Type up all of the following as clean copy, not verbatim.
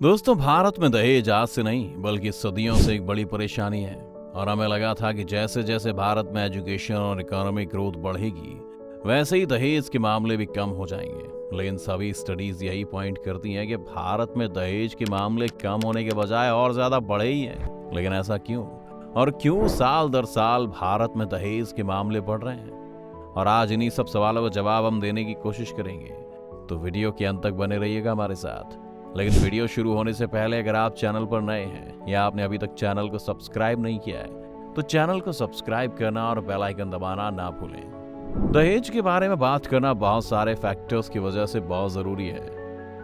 दोस्तों, भारत में दहेज आज से नहीं बल्कि सदियों से एक बड़ी परेशानी है। और हमें लगा था कि जैसे जैसे भारत में एजुकेशन और इकोनॉमिक ग्रोथ बढ़ेगी वैसे ही दहेज के मामले भी कम हो जाएंगे। लेकिन सभी स्टडीज यही पॉइंट करती हैं कि भारत में दहेज के मामले कम होने के बजाय और ज्यादा बढ़े ही हैं। लेकिन ऐसा क्यों, और क्यों साल दर साल भारत में दहेज के मामले बढ़ रहे हैं? और आज इन्हीं सब सवालों का जवाब हम देने की कोशिश करेंगे, तो वीडियो के अंत तक बने रहिएगा हमारे साथ। लेकिन वीडियो शुरू होने से पहले अगर आप चैनल पर नए हैं या आपने अभी तक चैनल को सब्सक्राइब नहीं किया है तो चैनल को सब्सक्राइब करना और बेल आइकन दबाना ना भूलें। दहेज के बारे में बात करना बहुत सारे फैक्टर्स की वजह से बहुत जरूरी है।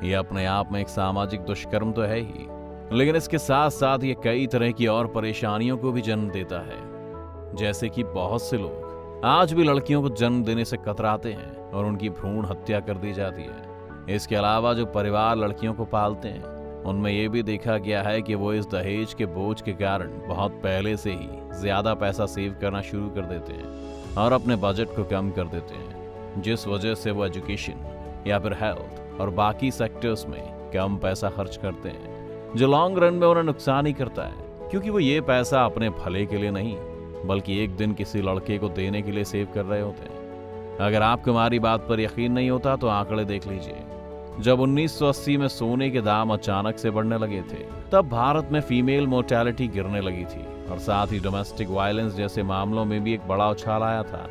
ये अपने आप में एक सामाजिक दुष्कर्म तो है ही, लेकिन इसके साथ साथ ये कई तरह की और परेशानियों को भी जन्म देता है। जैसे कि बहुत से लोग आज भी लड़कियों को जन्म देने से कतराते हैं और उनकी भ्रूण हत्या कर दी जाती है। इसके अलावा जो परिवार लड़कियों को पालते हैं उनमें यह भी देखा गया है कि वो इस दहेज के बोझ के कारण बहुत पहले से ही ज्यादा पैसा सेव करना शुरू कर देते हैं और अपने बजट को कम कर देते हैं, जिस वजह से वो एजुकेशन या फिर हेल्थ और बाकी सेक्टर्स में कम पैसा खर्च करते हैं, जो लॉन्ग रन में उन्हें नुकसान ही करता है, क्योंकि वो ये पैसा अपने भले के लिए नहीं बल्कि एक दिन किसी लड़के को देने के लिए सेव कर रहे होते हैं। अगर आपको हमारी बात पर यकीन नहीं होता तो आंकड़े देख लीजिए। जब 1980 में सोने के दाम अचानक से बढ़ने लगे थे तब भारत में फीमेल मोर्टेलिटी गिरने लगी थी और साथ ही डोमेस्टिक वायलेंस जैसे मामलों में भी एक बड़ा उछाल आया था।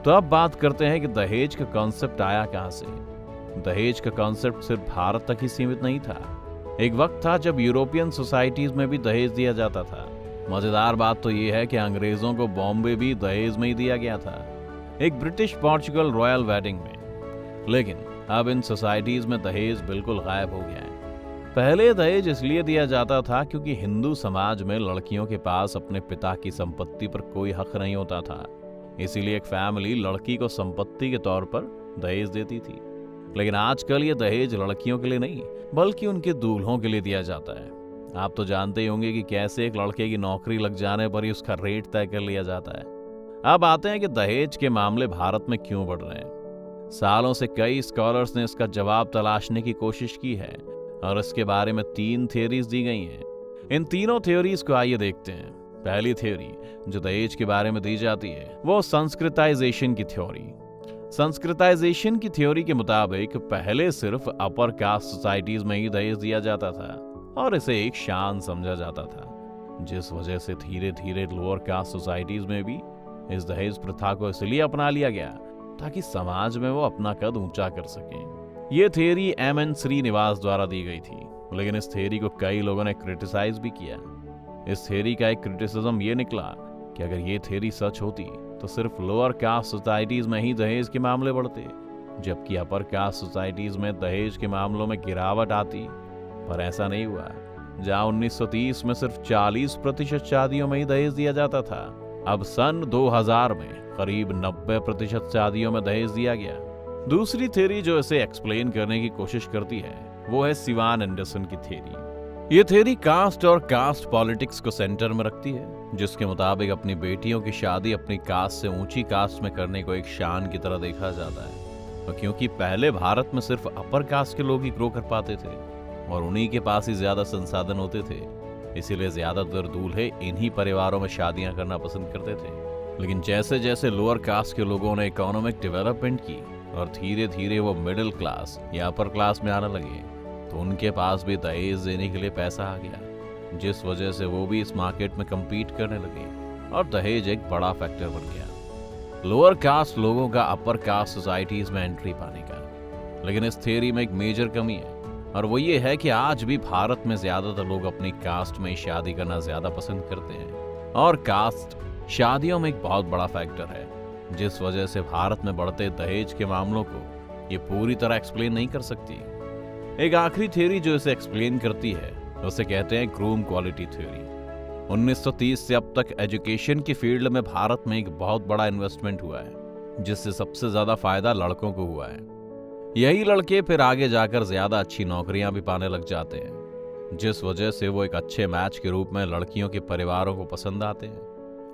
तो अब बात करते हैं कि दहेज का कॉन्सेप्ट आया कहां से। दहेज का कॉन्सेप्ट सिर्फ भारत तक ही सीमित नहीं था। एक वक्त था जब यूरोपियन सोसाइटीज में भी दहेज दिया जाता था। मजेदार बात तो यह है कि अंग्रेजों को बॉम्बे भी दहेज में ही दिया गया था, एक ब्रिटिश पोर्चुगल रॉयल वेडिंग में। लेकिन अब इन सोसाइटीज में दहेज बिल्कुल गायब हो गया है। पहले दहेज इसलिए दिया जाता था क्योंकि हिंदू समाज में लड़कियों के पास अपने पिता की संपत्ति पर कोई हक नहीं होता था, इसीलिए एक फैमिली लड़की को संपत्ति के तौर पर दहेज देती थी। लेकिन आजकल ये दहेज लड़कियों के लिए नहीं बल्कि उनके दूल्हों के लिए दिया जाता है। आप तो जानते ही होंगे कि कैसे एक लड़के की नौकरी लग जाने पर ही उसका रेट तय कर लिया जाता है। अब आते हैं कि दहेज के मामले भारत में क्यों बढ़ रहे हैं। सालों से कई स्कॉलर्स ने इसका जवाब तलाशने की कोशिश की है और इसके बारे में 3 थ्योरीज दी गई हैं। इन तीनों थ्योरीज को आइए देखते हैं। पहली थ्योरी जो दहेज के बारे में दी जाती है वो संस्कृताइजेशन की थ्योरी। संस्कृताइजेशन की थ्योरी के मुताबिक पहले सिर्फ अपर कास्ट सोसाइटीज में ही दहेज दिया जाता था और इसे एक शान समझा जाता था, जिस वजह से धीरे धीरे लोअर कास्ट सोसाइटीज में भी इस दहेज प्रथा को इसलिए अपना लिया गया ताकि समाज में वो अपना कद ऊंचा कर सके। ये थ्योरी एम.एन. श्रीनिवास द्वारा दी गई थी, लेकिन इस थ्योरी को कई लोगों ने क्रिटिसाइज भी किया। इस थ्योरी का एक क्रिटिसिज्म ये निकला कि अगर ये थ्योरी सच होती तो सिर्फ लोअर कास्ट सोसाइटीज में ही दहेज के मामले बढ़ते, जबकि अपर कास्ट सोसाइटीज में दहेज के मामलों में गिरावट आती। पर ऐसा नहीं हुआ। जहां 1930 में सिर्फ 40% शादियों में ही दहेज दिया जाता था, अब सन 2000 में करीब 90% शादियों में दहेज दिया गया। दूसरी थ्योरी जो इसे एक्सप्लेन करने की कोशिश करती है वो है सिवान एंडरसन की थ्योरी। ये थ्योरी कास्ट और कास्ट पॉलिटिक्स को सेंटर में रखती है, जिसके मुताबिक अपनी बेटियों की शादी अपनी कास्ट से ऊंची कास्ट में करने को एक शान की तरह देखा जाता है। तो क्योंकि पहले भारत में सिर्फ अपर कास्ट के लोग ही ग्रो कर पाते थे और उन्हीं के पास ही ज्यादा संसाधन होते थे, इसीलिए ज्यादातर दूल्हे इन्हीं परिवारों में शादियां करना पसंद करते थे। लेकिन जैसे जैसे लोअर कास्ट के लोगों ने इकोनॉमिक डेवलपमेंट की और धीरे धीरे वो मिडिल क्लास या अपर क्लास में आने लगे तो उनके पास भी दहेज देने के लिए पैसा आ गया, जिस वजह से वो भी इस मार्केट में compete करने लगे और दहेज एक बड़ा फैक्टर बन गया लोअर कास्ट लोगों का अपर कास्ट सोसाइटीज में एंट्री पाने का। लेकिन इस थ्योरी में एक मेजर कमी है और वो ये है कि आज भी भारत में ज्यादातर लोग अपनी कास्ट में शादी करना ज्यादा पसंद करते हैं और कास्ट शादियों में एक बहुत बड़ा फैक्टर है, जिस वजह से भारत में बढ़ते दहेज के मामलों को ये पूरी तरह एक्सप्लेन नहीं कर सकती। एक आखिरी थ्योरी जो इसे एक्सप्लेन करती है उसे कहते हैं ग्रूम क्वालिटी थ्योरी। 1930 से अब तक एजुकेशन की फील्ड में भारत में एक बहुत बड़ा इन्वेस्टमेंट हुआ है, जिससे सबसे ज्यादा फायदा लड़कों को हुआ है। यही लड़के फिर आगे जाकर ज्यादा अच्छी नौकरियां भी पाने लग जाते हैं, जिस वजह से वो एक अच्छे मैच के रूप में लड़कियों के परिवारों को पसंद आते हैं।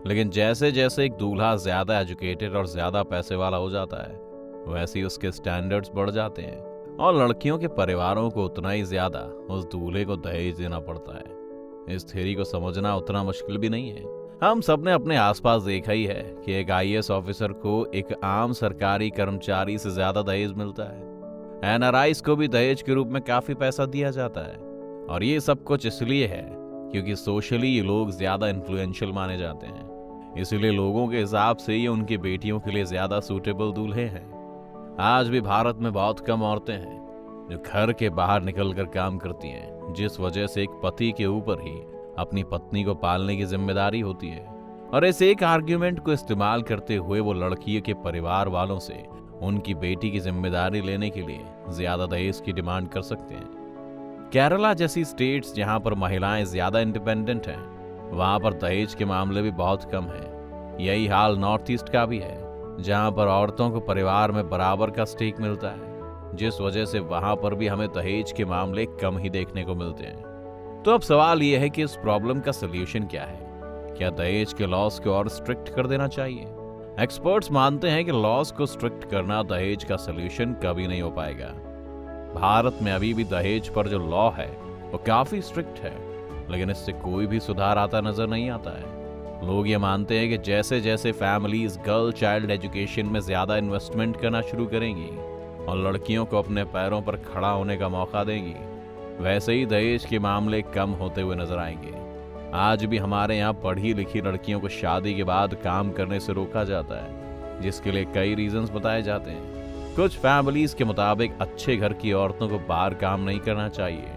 लेकिन जैसे जैसे एक दूल्हा ज्यादा एजुकेटेड और ज्यादा पैसे वाला हो जाता है वैसे ही उसके स्टैंडर्ड्स बढ़ जाते हैं और लड़कियों के परिवारों को उतना ही ज्यादा उस दूल्हे को दहेज देना पड़ता है। इस थ्योरी को समझना उतना मुश्किल भी नहीं है। हम सबने अपने आसपास देखा ही है कि एक आईएएस ऑफिसर को एक आम सरकारी कर्मचारी से ज्यादा दहेज मिलता है। एनआरआईज को भी दहेज के रूप में काफी पैसा दिया जाता है, और ये सब कुछ इसलिए है क्योंकि सोशली ये लोग ज्यादा इन्फ्लुएंशियल माने जाते हैं। इसीलिए लोगों के हिसाब से ये उनकी बेटियों के लिए ज्यादा सूटेबल दूल्हे हैं। आज भी भारत में बहुत कम औरतें हैं जो घर के बाहर निकलकर काम करती हैं, जिस वजह से एक पति के ऊपर ही अपनी पत्नी को पालने की जिम्मेदारी होती है। और इस एक आर्ग्यूमेंट को इस्तेमाल करते हुए वो लड़की के परिवार वालों से उनकी बेटी की जिम्मेदारी लेने के लिए ज्यादा दहेज की डिमांड कर सकते हैं। केरला जैसी स्टेट्स जहां पर महिलाएं ज्यादा इंडिपेंडेंट हैं, वहां पर दहेज के मामले भी बहुत कम हैं। यही हाल नॉर्थ ईस्ट का भी है, जहां पर औरतों को परिवार में बराबर का स्टेक मिलता है, जिस वजह से वहां पर भी हमें दहेज के मामले कम ही देखने को मिलते हैं। तो अब सवाल यह है कि इस प्रॉब्लम का सलूशन क्या है? क्या दहेज के लॉस को और स्ट्रिक्ट कर देना चाहिए? एक्सपर्ट्स मानते हैं कि लॉस को स्ट्रिक्ट करना दहेज का सलूशन कभी नहीं हो पाएगा। भारत में अभी भी दहेज पर जो लॉ है वो काफी स्ट्रिक्ट है, लेकिन इससे कोई भी सुधार आता नजर नहीं आता है। लोग ये मानते हैं कि जैसे जैसे फैमिलीज गर्ल चाइल्ड एजुकेशन में ज्यादा इन्वेस्टमेंट करना शुरू करेंगी और लड़कियों को अपने पैरों पर खड़ा होने का मौका देंगी, वैसे ही दहेज के मामले कम होते हुए नजर आएंगे। आज भी हमारे यहाँ पढ़ी लिखी लड़कियों को शादी के बाद काम करने से रोका जाता है, जिसके लिए कई रीजंस बताए जाते हैं। कुछ फैमिलीज के मुताबिक अच्छे घर की औरतों को बाहर काम नहीं करना चाहिए,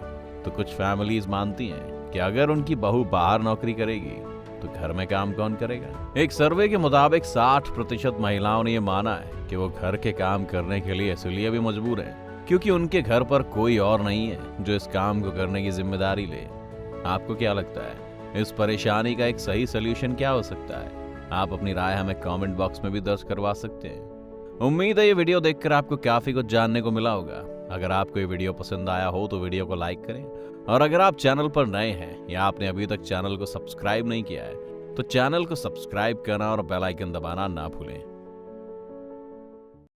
तो कुछ फैमिलीज मानती हैं कि अगर उनकी बहू बाहर नौकरी करेगी तो घर में काम कौन करेगा। एक सर्वे के मुताबिक 60% महिलाओं ने यह माना है कि वो घर के काम करने के लिए इसलिए भी मजबूर हैं क्योंकि उनके घर पर कोई और नहीं है जो इस काम को करने की जिम्मेदारी ले। आपको क्या लगता है, इस परेशानी का एक सही सलूशन क्या हो सकता है? आप अपनी राय हमें कमेंट बॉक्स में भी दर्ज करवा सकते हैं। उम्मीद है ये वीडियो देखकर आपको काफी कुछ जानने को मिला होगा। अगर आपको ये वीडियो पसंद आया हो तो वीडियो को लाइक करें, और अगर आप चैनल पर नए हैं या आपने अभी तक चैनल को सब्सक्राइब नहीं किया है तो चैनल को सब्सक्राइब करना और बेल आइकन दबाना ना भूलें।